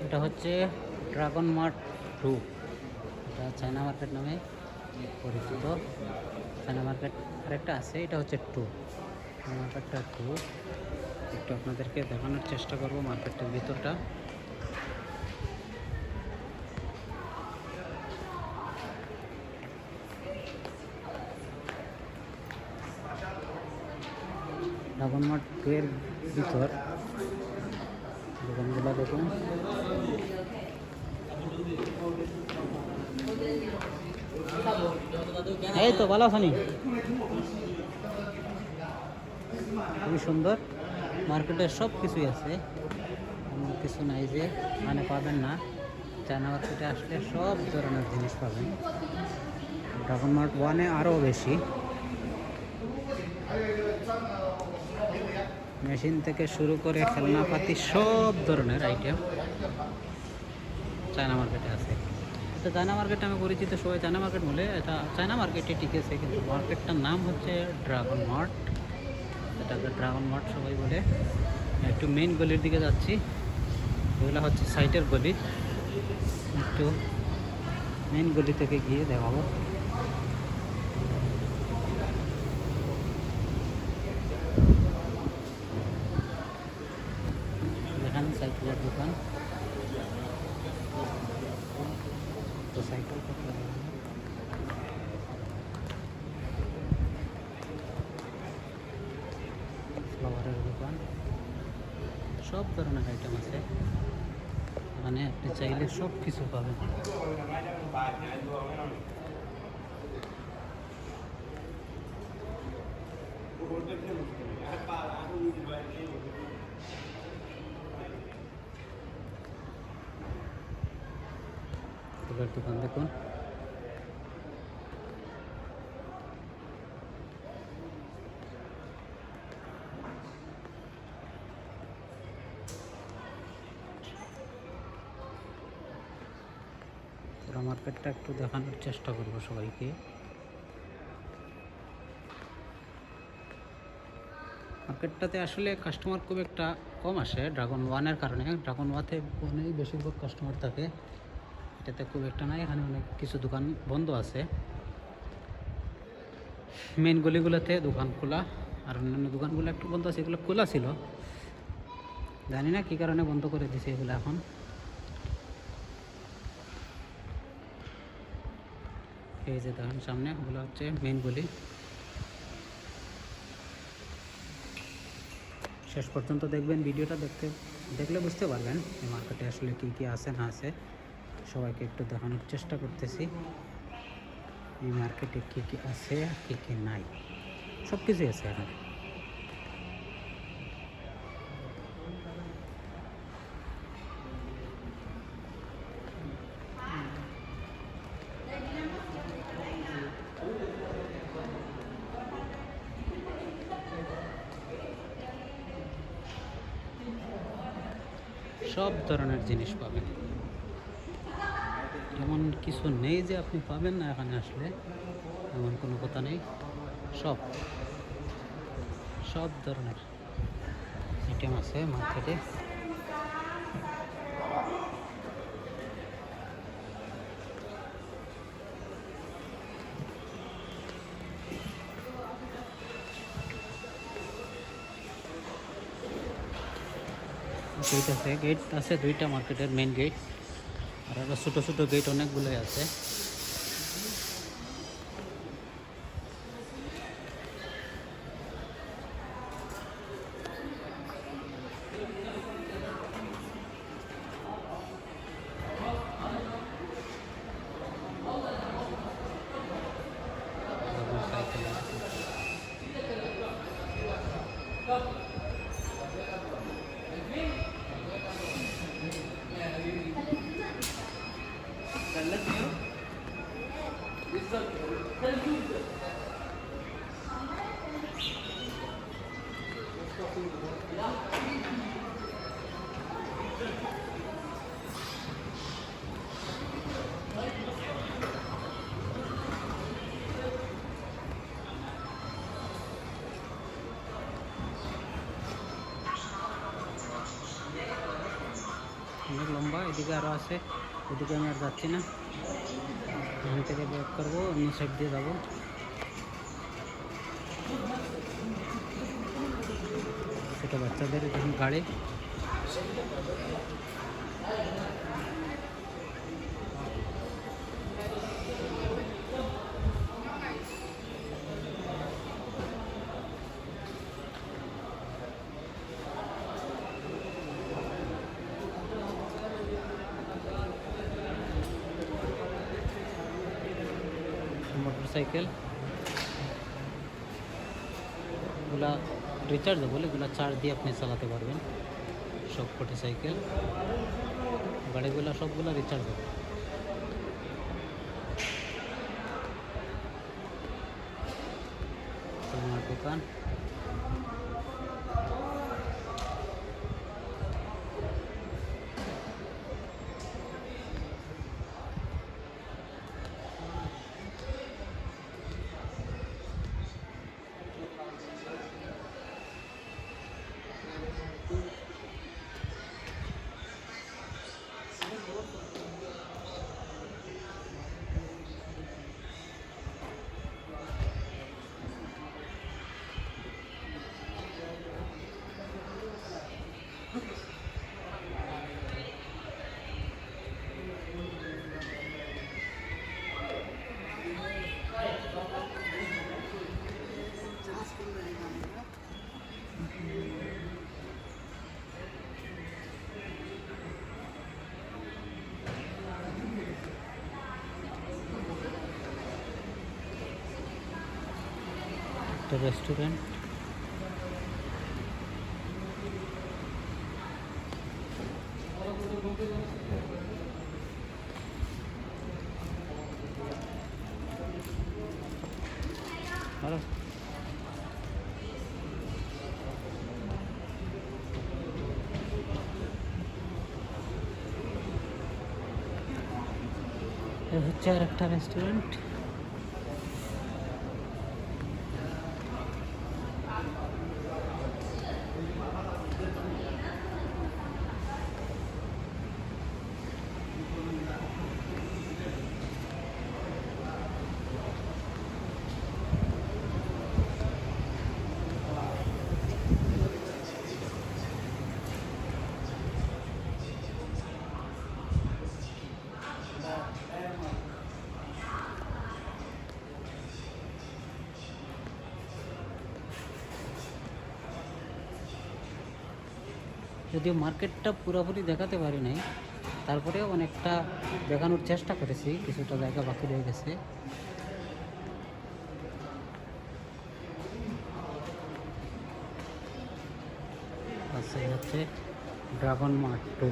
এটা হচ্ছে dragon mart 2। এটা চায়না মার্কেট নামে পরিচিত। চায়না মার্কেট আরেকটা আছে, এটা হচ্ছে 2। মার্কেটটা 2 একটু আপনাদেরকে দেখানোর চেষ্টা করব মার্কেটের ভিতরটা। ড্রাগন মার্ট 2 এর ভিতর দোকানগুলো দেখুন। এই তো ভালো আছেন, খুবই সুন্দর। মার্কেটে সব কিছুই আছে, এমন কিছু নাই যে মানে পাবেন না। চায়না মার্কেটে আসলে সব ধরনের জিনিস পাবেন। ড্রাগন মার্ট 1-এ আরও বেশি, মেশিন থেকে শুরু করে খেলনাপাতি সব ধরনের আইটেম চায়না মার্কেটে আছে। এটা চায়না মার্কেট আমি পরিচিত, সবাই চায়না মার্কেট বলে। এটা চায়না মার্কেটে ঠিক আছে, কিন্তু মার্কেটটার নাম হচ্ছে ড্রাগন মার্ট। এটাকে ড্রাগন মার্ট সবাই বলে। একটু মেইন গলির দিকে যাচ্ছি, এগুলো হচ্ছে সাইটের গলি। একটু মেইন গলি থেকে গিয়ে দেখাবো। এখানে সাইকেলের দোকান, তো সাইকেল ফ্লাওয়ারের দোকান, সব ধরনের আইটেম আছে মানে আপনি চাইলে সব কিছু পাবেন। ফুলের দোকান দেখুন, পুরো মার্কেটটা একটু দেখানোর চেষ্টা করবো সবাইকে। মার্কেটটাতে আসলে কাস্টমার খুব একটা কম আসে ড্রাগন 1-এর কারণে। ড্রাগন 1-তে অনেক বেশিরভাগ কাস্টমার থাকে, এটাতে খুব একটা নাই। এখানে অনেক কিছু দোকান বন্ধ আছে, মেন গলিগুলোতে দোকান খোলা, আর অন্যান্য দোকানগুলো একটু বন্ধ আছে। এগুলো খোলা ছিল, জানি না কী কারণে বন্ধ করে দিছে এগুলো এখন। এই যে দেখেন সামনে, ওগুলো হচ্ছে মেন গলি। শেষ পর্যন্ত দেখবেন, ভিডিওটা দেখলে বুঝতে পারবেন এই মার্কেটে আসলে কী কী আছে না আছে। সবাইকে একটু দেখানোর চেষ্টা করতেছি এই মার্কেটে কী কী আছে আর কী কী নাই, সব কিছুই আছে এখানে। সব ধরনের জিনিস পাবেন, এমন কিছু নেই যে আপনি পাবেন না এখানে আসলে, এমন কোনো কথা নেই। সব সব ধরনের আইটেম আছে মার্কেটে। গেট আছে 2টা মার্কেটের, মেন গেট আর আরও ছোটো ছোটো গেট অনেকগুলোই আছে। অনেক লম্বা, এদিকে আরও আছে, এদিকে আমি আর যাচ্ছি না, এখান থেকে ব্যাক করবো, অন্য সাইড দিয়ে যাবো। ছোটো বাচ্চাদের এরকম গাড়ি, মোটরসাইকেল গুলা রিচার্জেবল, এগুলা চার্জ দিয়ে আপনি চালাতে পারবেন। সব কটি সাইকেল, গাড়িগুলা সবগুলা রিচার্জেবল। তোমার দোকান, একটা রেস্টুরেন্ট, ভালো। এ হচ্ছে আর একটা রেস্টুরেন্ট। যদিও মার্কেটটা পুরোপুরি দেখাতে পারি নাই, তারপরেও অনেকটা দেখানোর চেষ্টা করেছি, কিছুটা জায়গা বাকি রয়ে গেছে। আচ্ছা, হচ্ছে ড্রাগন মার্ট 2।